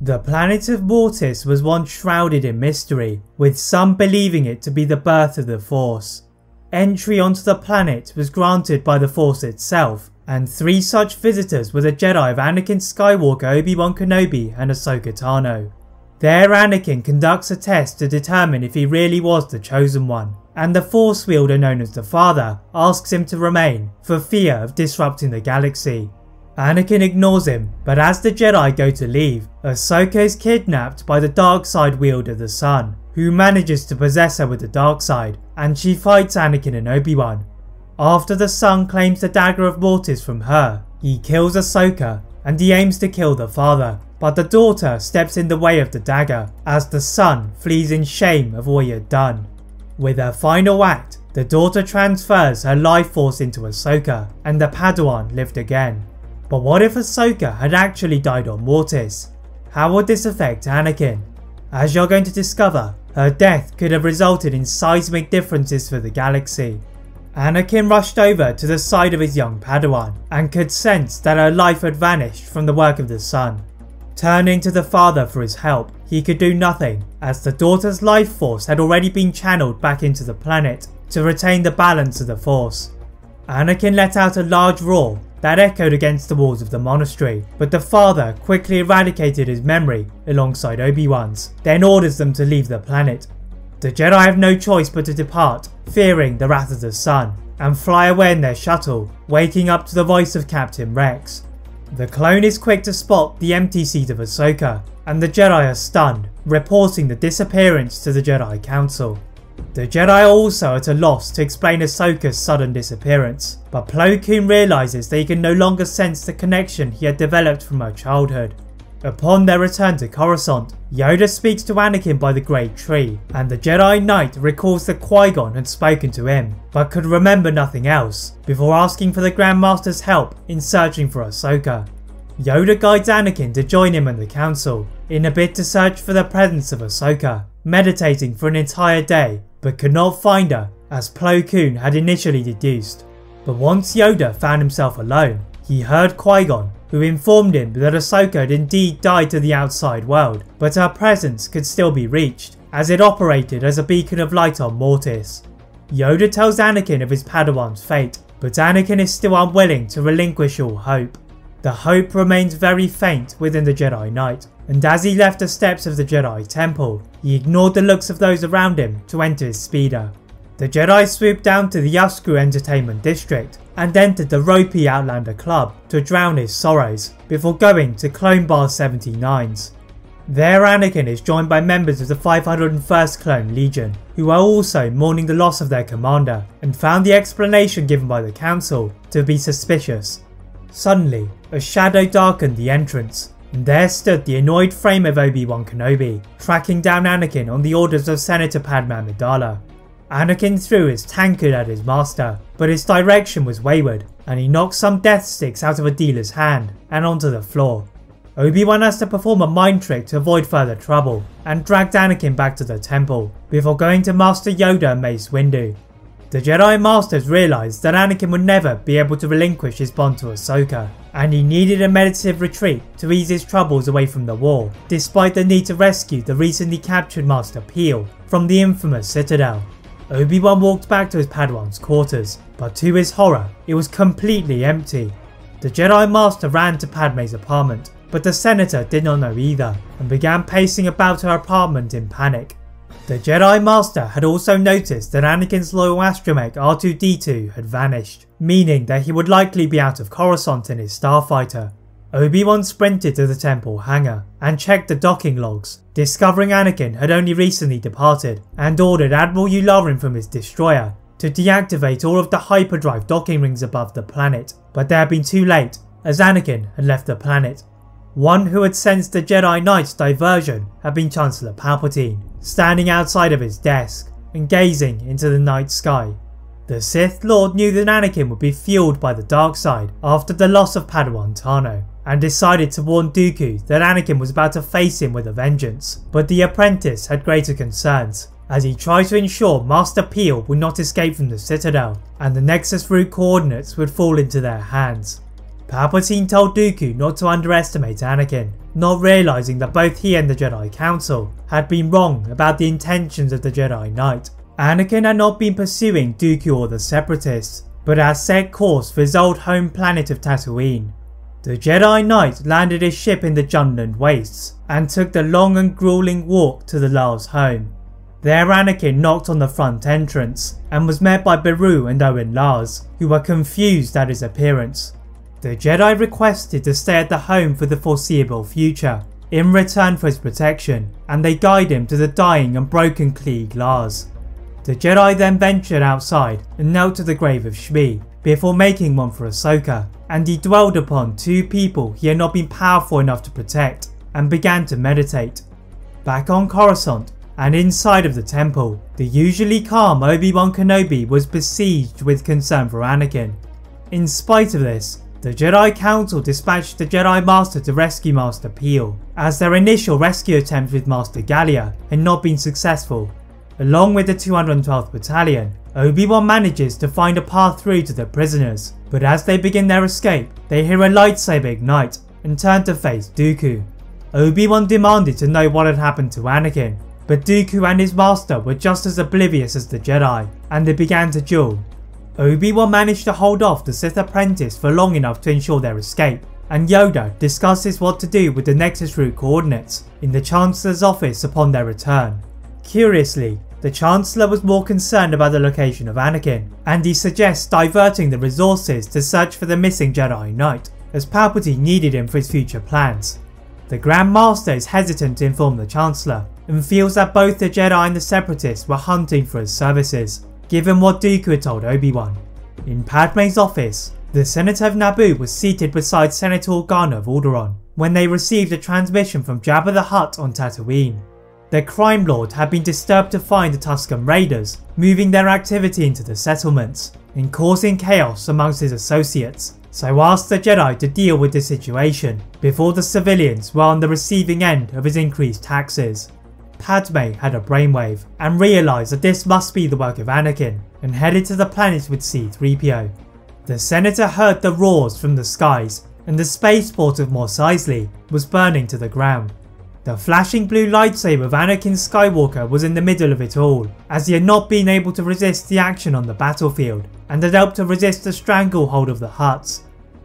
The planet of Mortis was once shrouded in mystery, with some believing it to be the birth of the Force. Entry onto the planet was granted by the Force itself, and 3 such visitors were the Jedi of Anakin Skywalker, Obi-Wan Kenobi and Ahsoka Tano. There Anakin conducts a test to determine if he really was the Chosen One, and the Force wielder known as the Father asks him to remain for fear of disrupting the galaxy. Anakin ignores him, but as the Jedi go to leave, Ahsoka is kidnapped by the dark side wielder the Sun, who manages to possess her with the dark side, and she fights Anakin and Obi-Wan. After the Sun claims the dagger of Mortis from her, he kills Ahsoka and he aims to kill the father, but the daughter steps in the way of the dagger as the Sun flees in shame of what he had done. With her final act, the daughter transfers her life force into Ahsoka and the padawan lived again. But what if Ahsoka had actually died on Mortis? How would this affect Anakin? As you're going to discover, her death could have resulted in seismic differences for the galaxy. Anakin rushed over to the side of his young padawan and could sense that her life had vanished from the work of the Sun. Turning to the father for his help, he could do nothing as the daughter's life force had already been channeled back into the planet to retain the balance of the Force. Anakin let out a large roar that echoed against the walls of the monastery, but the father quickly eradicated his memory alongside Obi-Wan's, then orders them to leave the planet. The Jedi have no choice but to depart, fearing the wrath of the Sun, and fly away in their shuttle, waking up to the voice of Captain Rex. The clone is quick to spot the empty seat of Ahsoka, and the Jedi are stunned, reporting the disappearance to the Jedi Council. The Jedi are also at a loss to explain Ahsoka's sudden disappearance, but Plo Koon realises that he can no longer sense the connection he had developed from her childhood. Upon their return to Coruscant, Yoda speaks to Anakin by the Great Tree, and the Jedi Knight recalls that Qui-Gon had spoken to him, but could remember nothing else, before asking for the Grand Master's help in searching for Ahsoka. Yoda guides Anakin to join him and the Council, in a bid to search for the presence of Ahsoka, meditating for an entire day, but could not find her, as Plo Koon had initially deduced. But once Yoda found himself alone, he heard Qui-Gon, who informed him that Ahsoka had indeed died to the outside world, but her presence could still be reached, as it operated as a beacon of light on Mortis. Yoda tells Anakin of his Padawan's fate, but Anakin is still unwilling to relinquish all hope. The hope remains very faint within the Jedi Knight, and as he left the steps of the Jedi Temple, he ignored the looks of those around him to enter his speeder. The Jedi swooped down to the Yaskru Entertainment District and entered the ropey Outlander Club to drown his sorrows, before going to Clone Bar 79's. There Anakin is joined by members of the 501st Clone Legion, who are also mourning the loss of their commander, and found the explanation given by the Council to be suspicious. Suddenly, a shadow darkened the entrance, and there stood the annoyed frame of Obi-Wan Kenobi, tracking down Anakin on the orders of Senator Padme Amidala. Anakin threw his tankard at his master, but his direction was wayward, and he knocked some death sticks out of a dealer's hand and onto the floor. Obi-Wan has to perform a mind trick to avoid further trouble, and dragged Anakin back to the temple, before going to Master Yoda and Mace Windu. The Jedi Masters realised that Anakin would never be able to relinquish his bond to Ahsoka, and he needed a meditative retreat to ease his troubles away from the war, despite the need to rescue the recently captured Master Peel from the infamous Citadel. Obi-Wan walked back to his Padawan's quarters, but to his horror, it was completely empty. The Jedi Master ran to Padme's apartment, but the Senator did not know either, and began pacing about her apartment in panic. The Jedi Master had also noticed that Anakin's loyal astromech R2-D2 had vanished, meaning that he would likely be out of Coruscant in his starfighter. Obi-Wan sprinted to the temple hangar and checked the docking logs, discovering Anakin had only recently departed, and ordered Admiral Yularen from his destroyer to deactivate all of the hyperdrive docking rings above the planet, but they had been too late as Anakin had left the planet. One who had sensed the Jedi Knight's diversion had been Chancellor Palpatine, standing outside of his desk and gazing into the night sky. The Sith Lord knew that Anakin would be fueled by the dark side after the loss of Padawan Tano, and decided to warn Dooku that Anakin was about to face him with a vengeance, but the apprentice had greater concerns, as he tried to ensure Master Peel would not escape from the Citadel, and the Nexus route coordinates would fall into their hands. Palpatine told Dooku not to underestimate Anakin, not realising that both he and the Jedi Council had been wrong about the intentions of the Jedi Knight. Anakin had not been pursuing Dooku or the Separatists, but had set course for his old home planet of Tatooine. The Jedi Knight landed his ship in the Jundland Wastes and took the long and grueling walk to the Lars' home. There Anakin knocked on the front entrance and was met by Beru and Owen Lars, who were confused at his appearance. The Jedi requested to stay at the home for the foreseeable future, in return for his protection, and they guide him to the dying and broken Klieg Lars. The Jedi then ventured outside and knelt to the grave of Shmi, before making one for Ahsoka, and he dwelled upon two people he had not been powerful enough to protect, and began to meditate. Back on Coruscant, and inside of the temple, the usually calm Obi-Wan Kenobi was besieged with concern for Anakin. In spite of this, the Jedi Council dispatched the Jedi Master to rescue Master Peel, as their initial rescue attempt with Master Gallia had not been successful. Along with the 212th Battalion, Obi-Wan manages to find a path through to the prisoners, but as they begin their escape, they hear a lightsaber ignite and turn to face Dooku. Obi-Wan demanded to know what had happened to Anakin, but Dooku and his master were just as oblivious as the Jedi, and they began to duel. Obi-Wan managed to hold off the Sith apprentice for long enough to ensure their escape, and Yoda discusses what to do with the Nexus route coordinates in the Chancellor's office upon their return. Curiously, the Chancellor was more concerned about the location of Anakin, and he suggests diverting the resources to search for the missing Jedi Knight, as Palpatine needed him for his future plans. The Grand Master is hesitant to inform the Chancellor, and feels that both the Jedi and the Separatists were hunting for his services, given what Dooku had told Obi-Wan. In Padme's office, the Senate of Naboo was seated beside Senator Organa of Alderaan, when they received a transmission from Jabba the Hutt on Tatooine. Their crime lord had been disturbed to find the Tusken Raiders moving their activity into the settlements and causing chaos amongst his associates, so asked the Jedi to deal with the situation before the civilians were on the receiving end of his increased taxes. Padme had a brainwave and realised that this must be the work of Anakin, and headed to the planet with C-3PO. The senator heard the roars from the skies, and the spaceport of Mos Eisley was burning to the ground. The flashing blue lightsaber of Anakin Skywalker was in the middle of it all, as he had not been able to resist the action on the battlefield, and had helped to resist the stranglehold of the Hutts.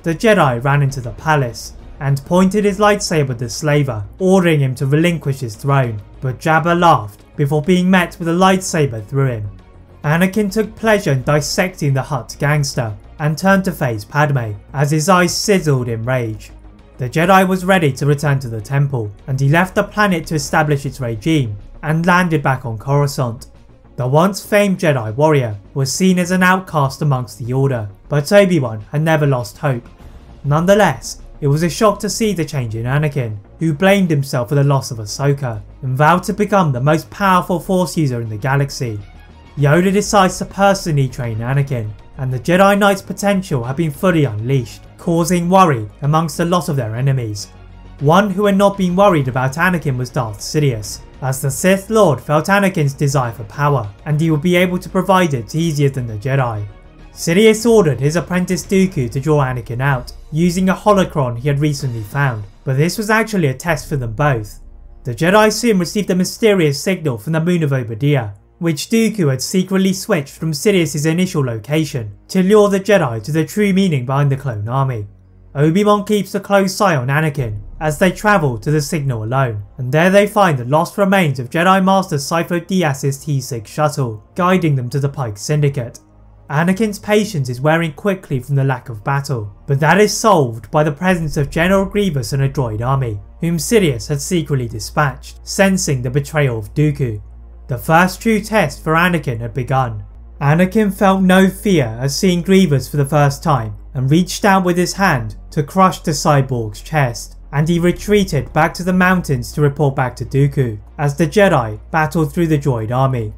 The Jedi ran into the palace, and pointed his lightsaber at the slaver, ordering him to relinquish his throne, but Jabba laughed before being met with a lightsaber through him. Anakin took pleasure in dissecting the Hutt gangster, and turned to face Padme, as his eyes sizzled in rage. The Jedi was ready to return to the temple, and he left the planet to establish its regime, and landed back on Coruscant. The once famed Jedi warrior was seen as an outcast amongst the Order, but Obi-Wan had never lost hope. Nonetheless, it was a shock to see the change in Anakin, who blamed himself for the loss of Ahsoka, and vowed to become the most powerful Force user in the galaxy. Yoda decides to personally train Anakin, and the Jedi Knight's potential had been fully unleashed, causing worry amongst a lot of their enemies. One who had not been worried about Anakin was Darth Sidious, as the Sith Lord felt Anakin's desire for power, and he would be able to provide it easier than the Jedi. Sidious ordered his apprentice Dooku to draw Anakin out, using a holocron he had recently found, but this was actually a test for them both. The Jedi soon received a mysterious signal from the moon of Obadiah, which Dooku had secretly switched from Sidious's initial location to lure the Jedi to the true meaning behind the clone army. Obi-Wan keeps a close eye on Anakin as they travel to the signal alone, and there they find the lost remains of Jedi Master Sifo Dyas's T6 shuttle, guiding them to the Pike Syndicate. Anakin's patience is wearing quickly from the lack of battle, but that is solved by the presence of General Grievous and a droid army, whom Sidious had secretly dispatched, sensing the betrayal of Dooku. The first true test for Anakin had begun. Anakin felt no fear at seeing Grievous for the first time, and reached out with his hand to crush the cyborg's chest, and he retreated back to the mountains to report back to Dooku, as the Jedi battled through the droid army.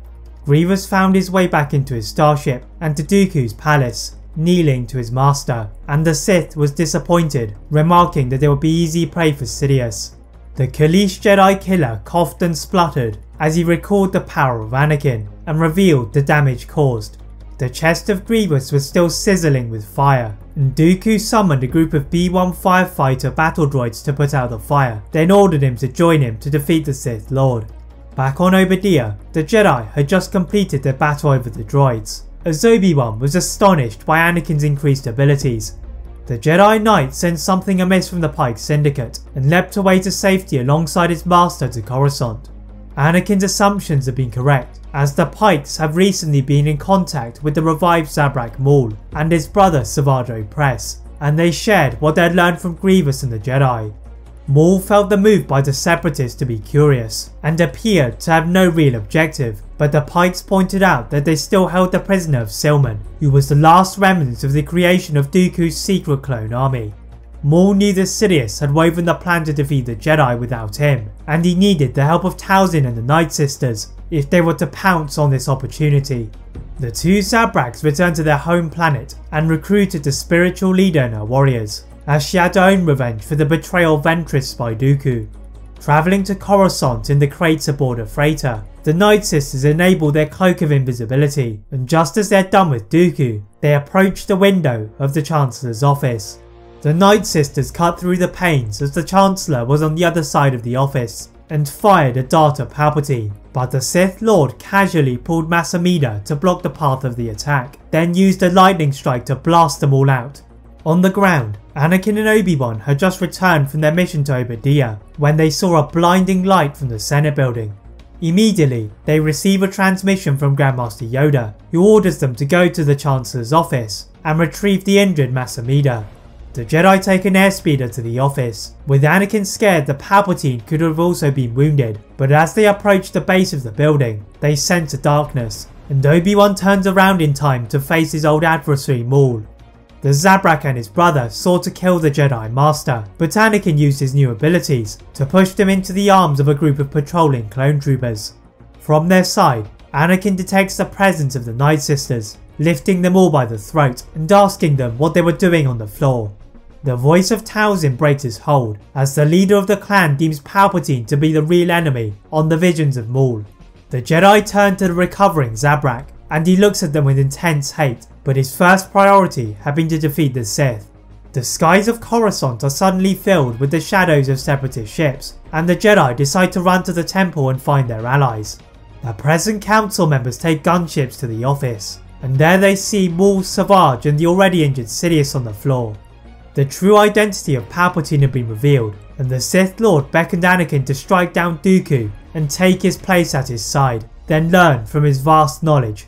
Grievous found his way back into his starship and to Dooku's palace, kneeling to his master, and the Sith was disappointed, remarking that they would be easy prey for Sidious. The Kaleesh Jedi killer coughed and spluttered as he recalled the power of Anakin and revealed the damage caused. The chest of Grievous was still sizzling with fire, and Dooku summoned a group of B-1 firefighter battle droids to put out the fire, then ordered him to join him to defeat the Sith Lord. Back on Obadiah, the Jedi had just completed their battle over the droids, as Obi-Wan was astonished by Anakin's increased abilities. The Jedi Knight sensed something amiss from the Pike Syndicate and leapt away to safety alongside his master to Coruscant. Anakin's assumptions had been correct, as the Pikes have recently been in contact with the revived Zabrak Maul and his brother Savage Press, and they shared what they had learned from Grievous and the Jedi. Maul felt the move by the Separatists to be curious, and appeared to have no real objective, but the Pikes pointed out that they still held the prisoner of Silman, who was the last remnant of the creation of Dooku's secret clone army. Maul knew that Sidious had woven the plan to defeat the Jedi without him, and he needed the help of Talzin and the Night Sisters if they were to pounce on this opportunity. The two Zabraks returned to their home planet and recruited the spiritual leader and her warriors, as she had her own revenge for the betrayal of Ventress by Dooku. Travelling to Coruscant in the crates aboard a freighter, the Night Sisters enabled their cloak of invisibility, and just as they had done with Dooku, they approached the window of the Chancellor's office. The Night Sisters cut through the panes as the Chancellor was on the other side of the office, and fired a dart at Palpatine, but the Sith Lord casually pulled Mas Amedda to block the path of the attack, then used a lightning strike to blast them all out. On the ground, Anakin and Obi-Wan had just returned from their mission to Obadiah when they saw a blinding light from the Senate building. Immediately, they receive a transmission from Grandmaster Yoda, who orders them to go to the Chancellor's office and retrieve the injured Mas Amedda. The Jedi take an airspeeder to the office, with Anakin scared that Palpatine could have also been wounded, but as they approach the base of the building, they sense a darkness, and Obi-Wan turns around in time to face his old adversary Maul. The Zabrak and his brother sought to kill the Jedi Master, but Anakin used his new abilities to push them into the arms of a group of patrolling clone troopers. From their side, Anakin detects the presence of the Night Sisters, lifting them all by the throat and asking them what they were doing on the floor. The voice of Talzin breaks his hold, as the leader of the clan deems Palpatine to be the real enemy on the visions of Maul. The Jedi turn to the recovering Zabrak, and he looks at them with intense hate, but his first priority had been to defeat the Sith. The skies of Coruscant are suddenly filled with the shadows of Separatist ships, and the Jedi decide to run to the temple and find their allies. The present council members take gunships to the office, and there they see Maul, Savage and the already injured Sidious on the floor. The true identity of Palpatine had been revealed, and the Sith Lord beckoned Anakin to strike down Dooku and take his place at his side, then learn from his vast knowledge.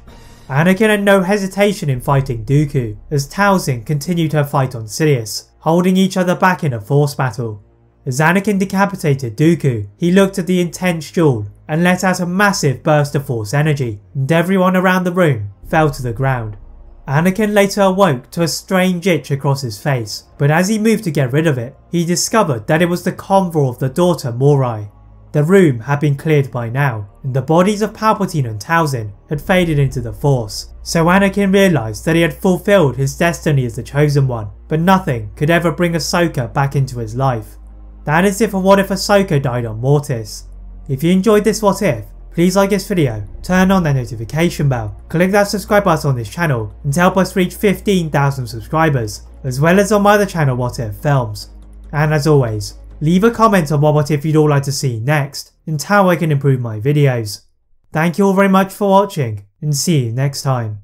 Anakin had no hesitation in fighting Dooku, as Talzin continued her fight on Sidious, holding each other back in a force battle. As Anakin decapitated Dooku, he looked at the intense duel and let out a massive burst of force energy, and everyone around the room fell to the ground. Anakin later awoke to a strange itch across his face, but as he moved to get rid of it, he discovered that it was the convoy of the daughter Morai. The room had been cleared by now, and the bodies of Palpatine and Talzin had faded into the Force, so Anakin realised that he had fulfilled his destiny as the Chosen One, but nothing could ever bring Ahsoka back into his life. That is it for What If Ahsoka Died on Mortis. If you enjoyed this What If, please like this video, turn on that notification bell, click that subscribe button on this channel and help us reach 15,000 subscribers, as well as on my other channel What If Films. And as always, leave a comment on what if you'd all like to see next and how I can improve my videos. Thank you all very much for watching, and see you next time.